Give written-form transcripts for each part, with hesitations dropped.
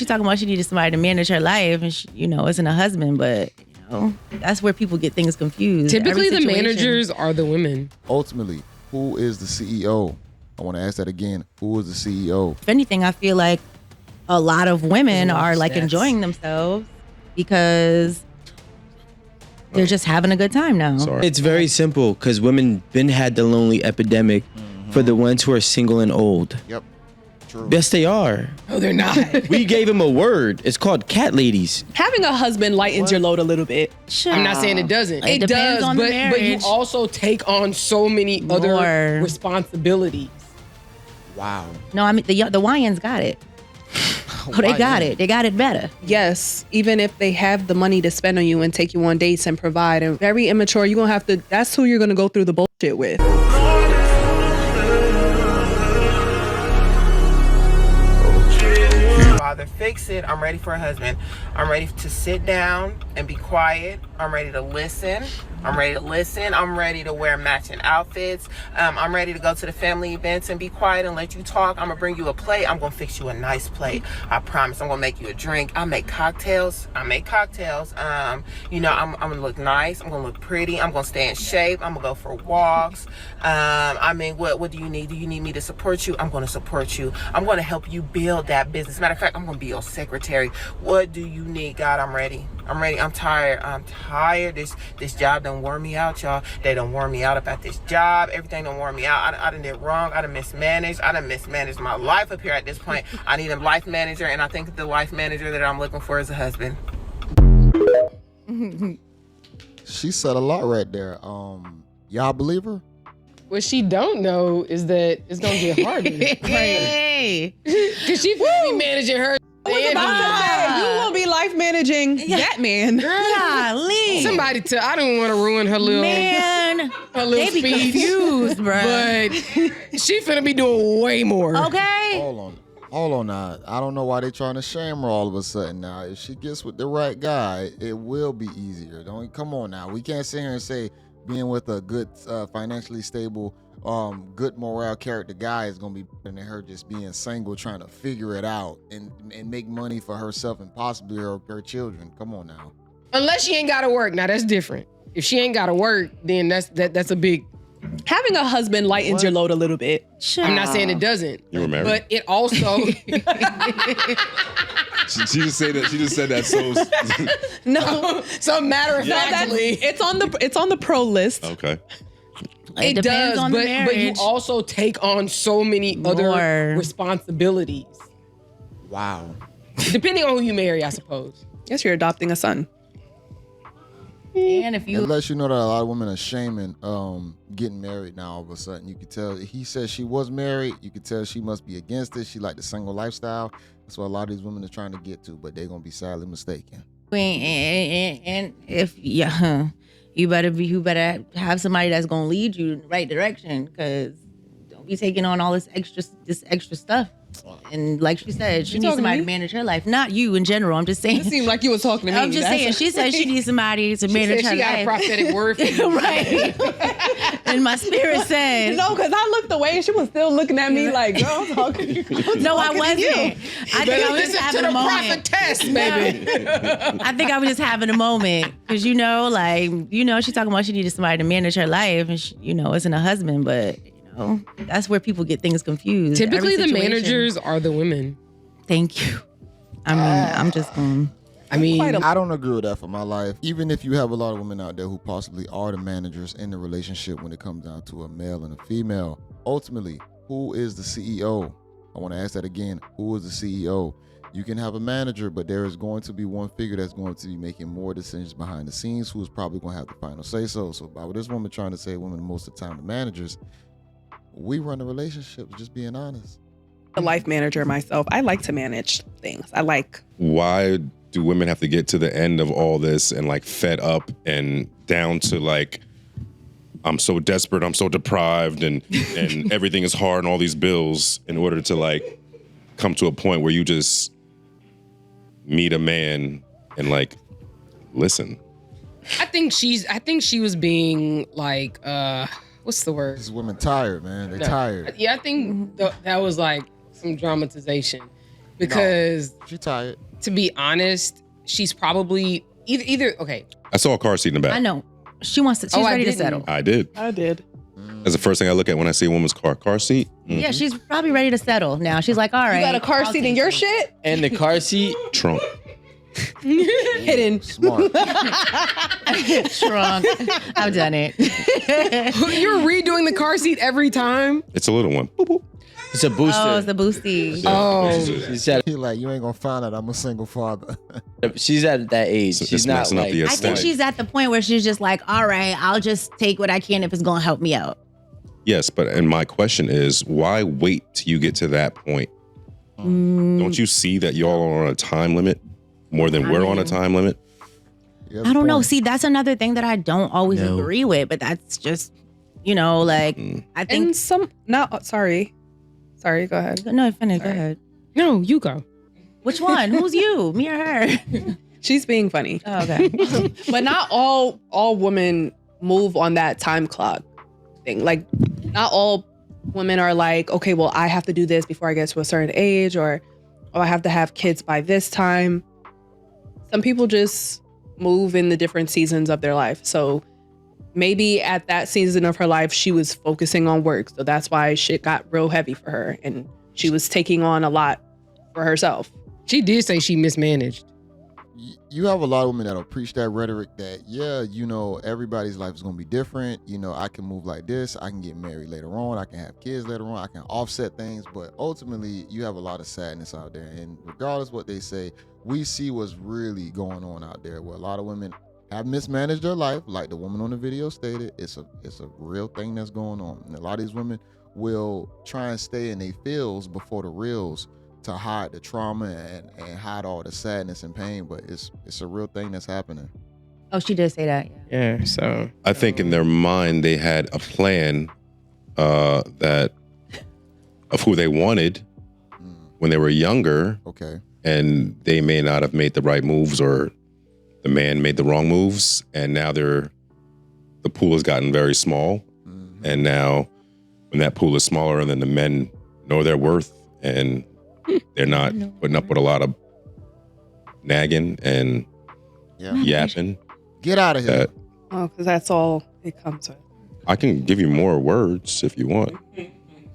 She talking about she needed somebody to manage her life, and she, isn't a husband, but that's where people get things confused. Typically, the managers are the women. Ultimately, who is the CEO? I want to ask that again. Who is the CEO? If anything, I feel like a lot of women are like enjoying themselves because they're just having a good time now. Sorry. It's very simple because women been had the lonely epidemic for the ones who are single and old. Yep. True. Yes, they are. No, they're not. We gave them a word. It's called cat ladies. Having a husband lightens your load a little bit. Sure. I'm not saying it doesn't. It depends on the but you marriage. also take on so many other responsibilities. Wow. No, I mean the YNs got it. Oh, they got it. They got it better. Yes, even if they have the money to spend on you and take you on dates and provide, and very immature, you're gonna have to. That's who you're gonna go through the bullshit with. Father, fix it. I'm ready for a husband. I'm ready to sit down and be quiet. I'm ready to listen. I'm ready to wear matching outfits. I'm ready to go to the family events and be quiet and let you talk. I'm gonna bring you a plate. I'm gonna fix you a nice plate. I promise. I'm gonna make you a drink. I make cocktails. I'm gonna look nice. I'm gonna look pretty. I'm gonna stay in shape. I'm gonna go for walks. What do you need? Do you need me to support you? I'm gonna support you. I'm gonna help you build that business. Matter of fact, I'm gonna be your secretary. What do you need? God, I'm ready. I'm tired. This job done wore me out, y'all. They done wore me out about this job. Everything done wore me out. I done did wrong. I done mismanaged. I done mismanaged my life up here at this point. I need a life manager, and I think that the life manager that I'm looking for is a husband. She said a lot right there. Y'all believe her? What she don't know is that it's gonna get harder. Hey, because she's gonna be managing her. You will be life managing that man. Golly. Somebody I don't want to ruin her little they be speech, confused, bro. but she finna be doing way more. Okay. Hold on now. I don't know why they trying to shame her all of a sudden now. If she gets with the right guy, it will be easier. Come on now. We can't sit here and say being with a good, financially stable, good morale character guy is gonna be better than her just being single, trying to figure it out and make money for herself and possibly her children. Come on now. Unless she ain't gotta work. Now that's different. If she ain't gotta work, then that's a big. Having a husband lightens your load a little bit. Sure. I'm not saying it doesn't. You were married. But it also. She just said that so. No. So matter of factly, it's on the pro list. Okay. It does, but you also take on so many other responsibilities. Wow. Depending on who you marry, I suppose. Yes, you're adopting a son. And if you Unless you know that a lot of women are shaming getting married now all of a sudden. You could tell he said she was married. You could tell she must be against it. She liked the single lifestyle. That's what a lot of these women are trying to get to, but they're gonna be sadly mistaken. and if you better have somebody that's gonna lead you in the right direction, because don't be taking on all this extra stuff. And like she said, she needs somebody to manage her life. Not you in general. I'm just saying. It seemed like you was talking to me. I'm just saying. She said she needs somebody to manage her life. She got a prophetic word for you. Right. And my spirit said. No, because I looked away and she was still looking at me like, girl, I'm talking to you. No, I wasn't. I think I was just having a moment. Prophetess, baby. I think I was just having a moment. Because, she's talking about she needed somebody to manage her life. And, she, isn't a husband, but... that's where people get things confused. Typically, the managers are the women. Thank you. I mean, I'm just going. I don't agree with that for my life. Even if you have a lot of women out there who possibly are the managers in the relationship when it comes down to a male and a female, ultimately, who is the CEO? I want to ask that again. Who is the CEO? You can have a manager, but there is going to be one figure that's going to be making more decisions behind the scenes, who is probably going to have the final say-so. So by this woman trying to say women most of the time the managers, we run the relationships, just being honest. A life manager myself. I like to manage things. Why do women have to get to the end of all this and fed up and down to I'm so desperate, I'm so deprived, and everything is hard and all these bills in order to come to a point where you just meet a man and listen? I think she was being what's the word? These women tired, man. They're tired. Yeah, I think that was some dramatization. because she tired. To be honest, she's probably either okay. I saw a car seat in the back. I know. She wants to. She's ready to settle. I did. That's the first thing I look at when I see a woman's car seat. Mm. Yeah, she's probably ready to settle now. She's like, all right. You got a car seat in your shit? And the car seat trunk. Hidden. Smart. Trunk. I've done it. You're redoing the car seat every time? It's a little one. Boop, boop. It's a booster. Oh, it's the boosty. Oh. He like, you ain't gonna find out I'm a single father. She's at that age. So She's it's not messing up like. the I think she's at the point where she's just like, all right, I'll just take what I can if it's gonna help me out. Yes, and my question is, why wait till you get to that point? Don't you see that y'all are on a time limit more than we're on a time limit? I don't know. See, that's another thing that I don't always agree with, but that's just, like I think And sorry, go ahead. No, finish. Go ahead. No, you go. Which one? Who's you? Me or her? She's being funny. Oh, okay. But not all women move on that time clock thing. Like, not all women are like, okay, well, I have to do this before I get to a certain age, or I have to have kids by this time. Some people just move in the different seasons of their life. So maybe at that season of her life, she was focusing on work. So that's why shit got real heavy for her. And she was taking on a lot for herself. She did say she mismanaged. You have a lot of women that'll preach that rhetoric that, everybody's life is going to be different. I can move like this. I can get married later on. I can have kids later on. I can offset things. But ultimately, you have a lot of sadness out there. And regardless what they say, we see what's really going on out there, where a lot of women have mismanaged their life. Like the woman on the video stated, it's a real thing that's going on. And a lot of these women will try and stay in their feels before the reels to hide the trauma and hide all the sadness and pain, but it's a real thing that's happening. Oh, she did say that. Yeah. So I think in their mind they had a plan that of who they wanted when they were younger. Okay. And they may not have made the right moves, or the man made the wrong moves, and now the pool has gotten very small. Mm-hmm. And now when that pool is smaller, and then the men know their worth, and they're not putting up with a lot of nagging and yapping. Get out of here. Oh, because that's all it comes with. I can give you more words if you want.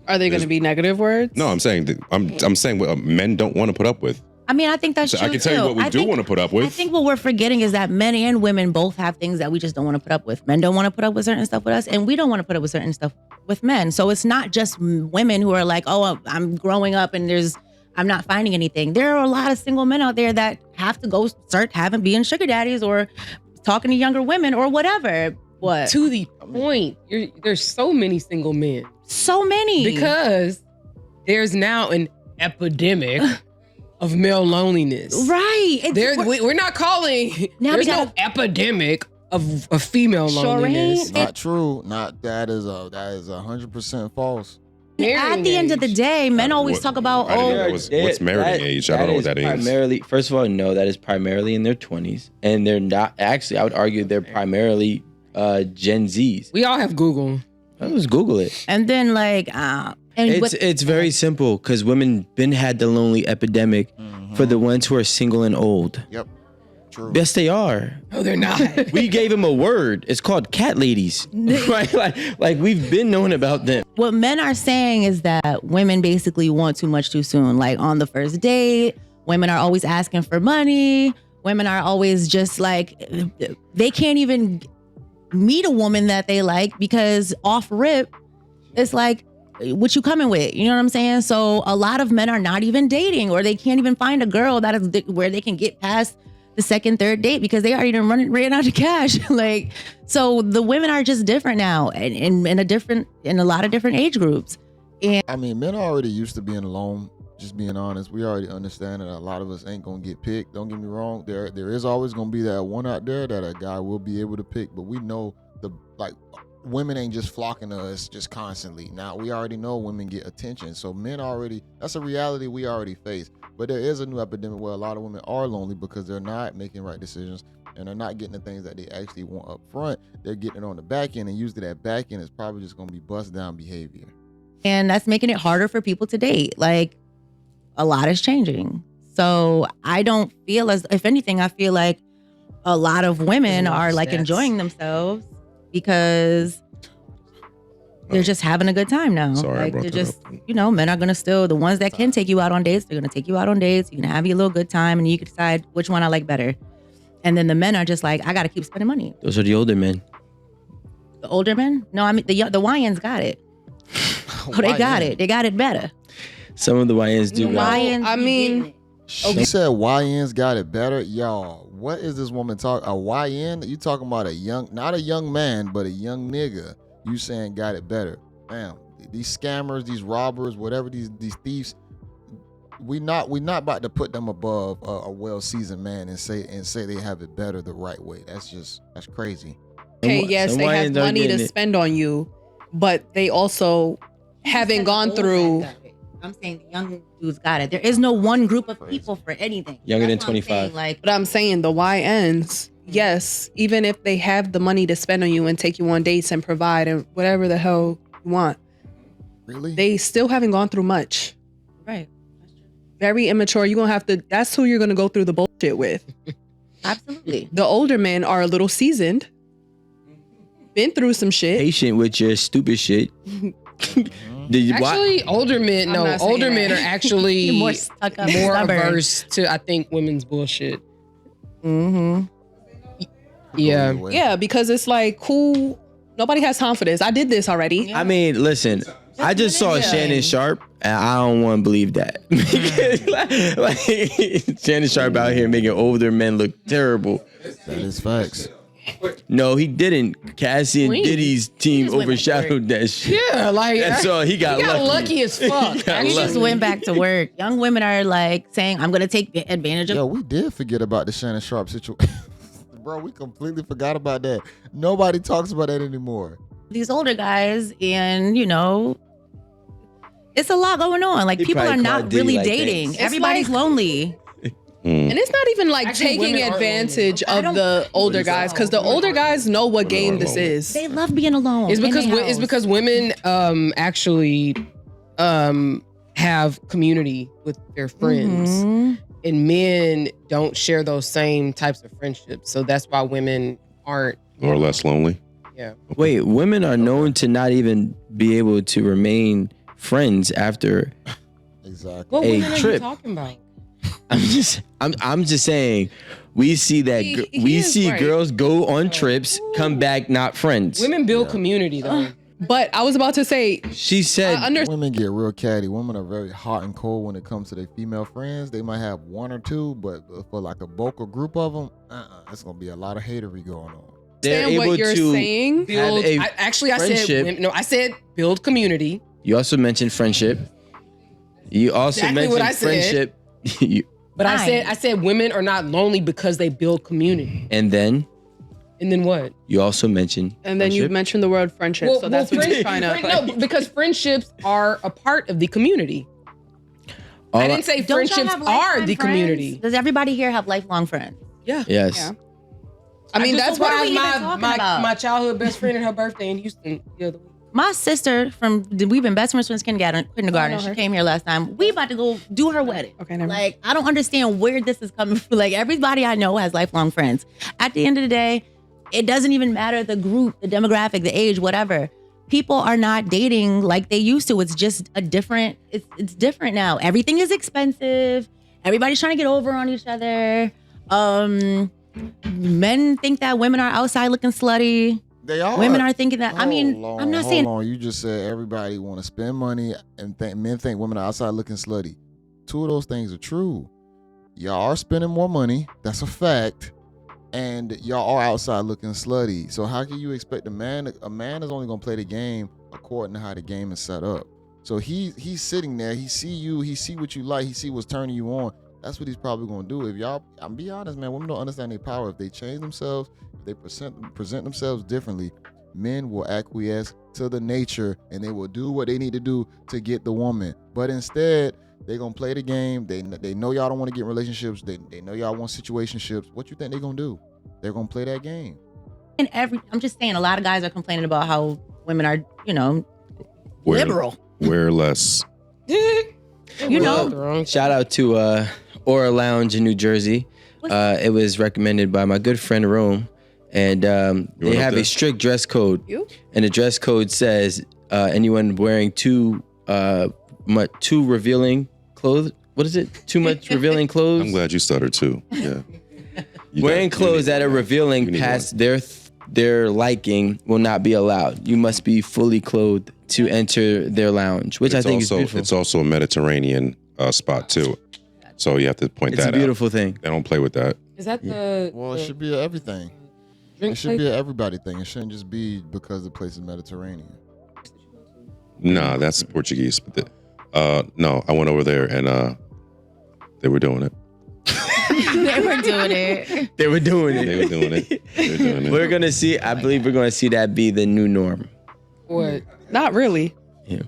Are they going to be negative words? No, I'm saying that I'm saying what men don't want to put up with. I mean, I think that's true. I can tell you what we do want to put up with. I think what we're forgetting is that men and women both have things that we just don't want to put up with. Men don't want to put up with certain stuff with us, and we don't want to put up with certain stuff with men. So it's not just women who are like, oh, I'm growing up and I'm not finding anything. There are a lot of single men out there that have to go start being sugar daddies or talking to younger women or whatever. What? To the point, there's so many single men. So many. Because there's now an epidemic of male loneliness. Right. We're not calling. There's no epidemic of female loneliness. Not true. That is 100% false. At the end of the day, men always talk about, what's marrying age? I don't know what that is. First of all, no, that is primarily in their 20s. And they're not, actually, I would argue they're primarily Gen Zs. We all have Google. I'll just Google it. And then it's very simple, because women been had the lonely epidemic for the ones who are single and old. Yep. True. Yes, they are. No, they're not. We gave them a word. It's called cat ladies. Right? Like we've been knowing about them. What men are saying is that women basically want too much too soon. Like on the first date, women are always asking for money. Women are always just like, they can't even meet a woman that they like because off rip, it's like, what you coming with? You know what I'm saying? So a lot of men are not even dating, or they can't even find a girl that is where they can get past the second, third date because they already ran out of cash. So the women are just different now, and in a lot of different age groups. And I mean, men are already used to being alone. Just being honest, we already understand that a lot of us ain't gonna get picked. Don't get me wrong. There is always gonna be that one out there that a guy will be able to pick, but we know women ain't just flocking to us just constantly. Now we already know women get attention, so men already, that's a reality we already face. But there is a new epidemic where a lot of women are lonely because they're not making right decisions and they're not getting the things that they actually want up front. They're getting it on the back end, and usually that back end is probably just gonna be bust down behavior. And that's making it harder for people to date. Like, a lot is changing. So I don't feel if anything, I feel like a lot of women are like enjoying themselves because they're just having a good time now. Sorry, like I they're brought that just, up. men are gonna still, the ones that can take you out on dates, they're gonna take you out on dates. You can have your little good time and you can decide which one I like better. And then the men are just like, I gotta keep spending money. Those are the older men. The older men? No, I mean the YNs got it. Oh, they got it. They got it better. Some of the YNs do. YNs, I mean, She said YNs got it better. Y'all, what is this woman talking? A YN? You talking about not a young man, but a young nigga. You saying got it better. Damn. These scammers, these robbers, whatever, these thieves, we not about to put them above a well-seasoned man and say they have it better the right way. That's crazy. okay, yes, they have money to spend on you, but they also haven't gone through. I'm saying the young dudes got it. There is no one group of people for anything. Younger than That's what I'm 25. saying, like, But I'm saying the YNs, yes, even if they have the money to spend on you and take you on dates and provide and whatever the hell you want, Really? they still haven't gone through much. right. Very immature. You're gonna have to. That's who you're gonna go through the bullshit with. Absolutely. The older men are a little seasoned, been through some shit. Patient with your stupid shit. Actually, older men, I'm not saying older men that. are actually More stuck up, more stubborn. averse to, I think, women's bullshit. Mm-hmm. Yeah. Yeah, because it's like, nobody has time for this. I did this already. I mean, listen, I just saw Shannon Sharp, and I don't want to believe that. like, Shannon Sharp out here making older men look terrible. That is facts. No, he didn't. Cassie and Diddy's team just went overshadowed that shit. Yeah, like That's all. He got lucky as fuck. got We lucky. just went back to work. Young women are like saying, I'm going to take advantage of. Yo, we did forget about the Shannon Sharp situation. Bro, we completely forgot about that. Nobody talks about that anymore. These older guys, and it's a lot going on. Like, He people are probably not called Diddy really like dating. that. Everybody's lonely. And it's not even like Actually, taking women are advantage of the older guys, because the older guys know what game this is. They love being alone. It's because in their it's house. because women actually have community with their friends, Mhm. and men don't share those same types of friendships. So that's why women aren't. Or less lonely. Yeah. Wait, women are known to not even be able to remain friends after. Exactly. What A women are you trip. talking about? I'm just saying, we see that He is right. girls go on trips, come back not friends. Women build community though. But I was about to say, She said, Women get real catty. Women are very hot and cold when it comes to their female friends. They might have one or two, but for like a bulk or group of them, it's gonna be a lot of hatery going on. they're understand able what you're to saying. have Build. a I said friendship. women, no. I said build community. You also mentioned friendship. You also Exactly what mentioned I said. friendship. But Fine. I said women are not lonely because they build community. And then And then what? you also mentioned And then you friendship. mentioned the word friendship, so that's what you're trying to. No, because friendships are a part of the community. All I didn't say Don't y'all friendships have are lifelong the friends? community. Does everybody here have lifelong friends? Yeah. Yes. Yeah. I mean, that's what are why we even talking about? my childhood best friend and her birthday in Houston the other week. My sister we've been best friends since kindergarten. know She her. came here last time. We about to go do her wedding. Okay, never mind. Like, I don't understand where this is coming from. Like, everybody I know has lifelong friends. At the end of the day, it doesn't even matter the group, the demographic, the age, whatever. People are not dating like they used to. It's just a different, it's different now. Everything is expensive. Everybody's trying to get over on each other. Men think that women are outside looking slutty. They are. Women are thinking that. I mean, Hold I'm not on, saying Hold on. You just said everybody want to spend money and men think women are outside looking slutty. Two of those things are true. Y'all are spending more money. That's a fact. And y'all are outside looking slutty. So how can you expect a man is only going to play the game according to how the game is set up. So he's sitting there. He see you. He see what you like. He see what's turning you on. That's what he's probably going to do. If y'all, I'm be honest, man, women don't understand their power. If they change themselves, if they present themselves differently, men will acquiesce to the nature and they will do what they need to do to get the woman. But instead, they're going to play the game. They know y'all don't want to get in relationships. They know y'all want situationships. What you think they're going to do? They're going to play that game. I'm just saying, a lot of guys are complaining about how women are, liberal. Wear less. You know, shout out to Aura Lounge in New Jersey. It was recommended by my good friend Rome, and they have a strict dress code. And the dress code says anyone wearing too revealing clothes. What is it? Too much revealing clothes. I'm glad you stuttered too. Yeah. Wearing clothes that are revealing past their liking will not be allowed. You must be fully clothed to enter their lounge, which I think is beautiful. It's also a Mediterranean spot too, so you have to point that out. It's a beautiful thing. They don't play with that. Is that Well, it should be everything. It should be an everybody thing. It shouldn't just be because the place is Mediterranean. Nah, that's Portuguese. But no, I went over there and they were doing it. They were doing it. They were doing it. They were doing it. They were doing it. We're gonna see. I believe we're gonna see that be the new norm. What? Not really. Yeah.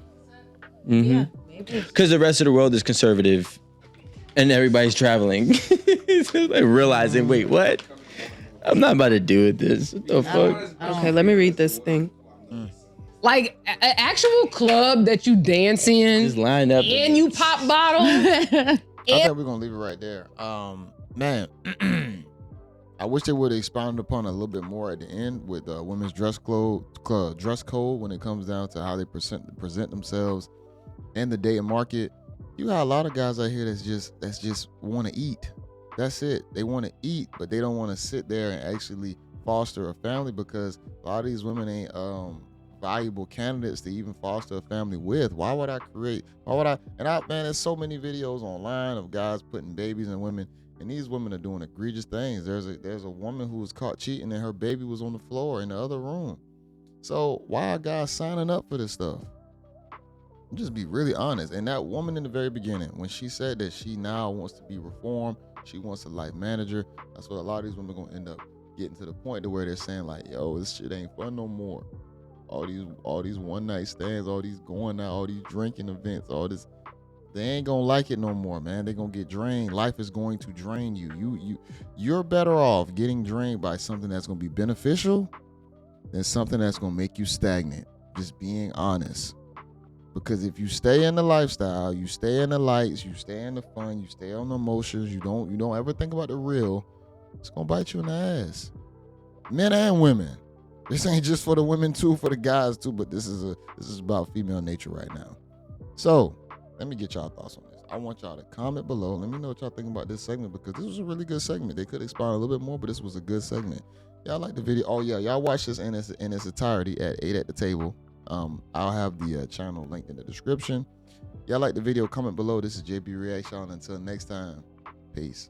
Because the rest of the world is conservative, and everybody's traveling. So like realizing, wait, what? I'm not about to do this. What the fuck? Okay, let me read this thing. Like an actual club that you dance in, Just line up and you pop bottles. I think we're gonna leave it right there. Man, I wish they would have expounded upon it a little bit more at the end with women's dress code when it comes down to how they present themselves in the dating market. You got a lot of guys out here that's just want to eat. That's it. They want to eat, but they don't want to sit there and actually foster a family because a lot of these women ain't valuable candidates to even foster a family with. Man, there's so many videos online of guys putting babies in women, and these women are doing egregious things. There's a woman who was caught cheating and her baby was on the floor in the other room. So why are guys signing up for this stuff? Just be really honest. And that woman in the very beginning, when she said that she now wants to be reformed, she wants a life manager, that's what a lot of these women are gonna end up getting to the point to where they're saying like, yo, this shit ain't fun no more. All these one night stands, all these going out, all these drinking events, all this, they ain't gonna like it no more, man. They're gonna get drained. Life is going to drain you. You're better off getting drained by something that's gonna be beneficial than something that's gonna make you stagnant. Just being honest. Because if you stay in the lifestyle, you stay in the lights, you stay in the fun, you stay on the emotions, you don't ever think about the real, it's gonna bite you in the ass. Men and women. This ain't just for the women too, for the guys too, but this is about female nature right now. So let me get y'all thoughts on this. I want y'all to comment below. Let me know what y'all think about this segment because this was a really good segment. They could expound a little bit more, but this was a good segment. Y'all like the video? Oh yeah, y'all watch this in its entirety at 8 at the table. I'll have the channel linked in the description. Y'all like the video? Comment below. This is JayBReacts, y'all. Until next time, peace.